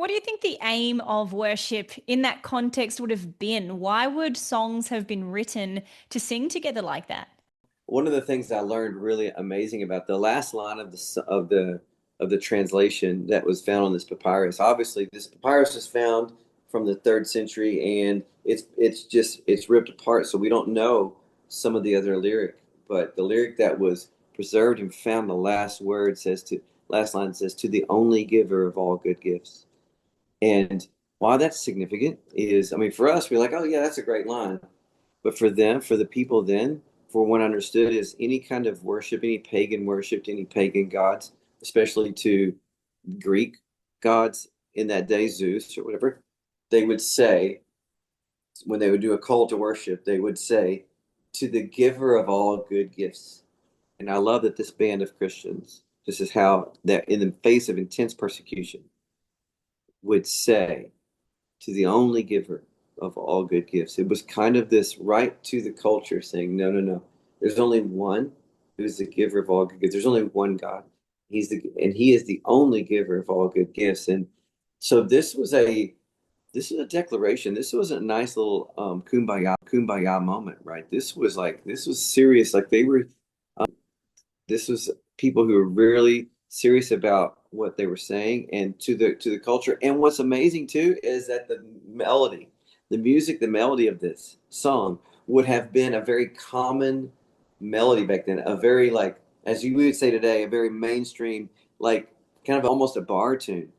What do you think the aim of worship in that context would have been? Why would songs have been written to sing together like that? One of the things I learned really amazing about the last line of the translation that was found on this papyrus. Obviously, this papyrus is found from the third century, and it's ripped apart, so we don't know some of the other lyric. But the lyric that was preserved and found, the last line says, "To the only giver of all good gifts." And why that's significant is, I mean, for us, we're like, oh yeah, that's a great line. But for them, for the people then, for what I understood is any kind of worship, any pagan worship, any pagan gods, especially to Greek gods in that day, Zeus or whatever, they would say, when they would do a call to worship, they would say, to the giver of all good gifts. And I love that this band of Christians, this is how that in the face of intense persecution, would say, to the only giver of all good gifts. It was kind of this right to the culture saying, no, no, no. There's only one who's the giver of all good gifts. There's only one God. He is the only giver of all good gifts. And so this was a declaration. This was a nice little kumbaya moment, right? This was serious. Like they were this was people who were really serious about what they were saying and to the culture. And what's amazing too is that the music, the melody of this song would have been a very common melody back then, a very like as you would say today, a very mainstream, like kind of almost a bar tune.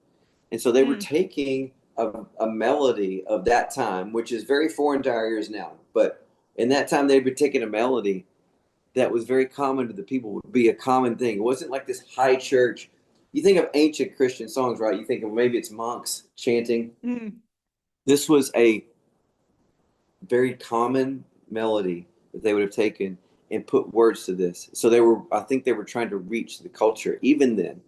And so they were Mm. taking a melody of that time, which is very foreign to our ears now. But in that time, they'd be taking a melody that was very common to the people would be a common thing. It wasn't like this high church. You think of ancient Christian songs, right? You think of maybe it's monks chanting. Mm. This was a very common melody that they would have taken and put words to this. So I think they were trying to reach the culture even then.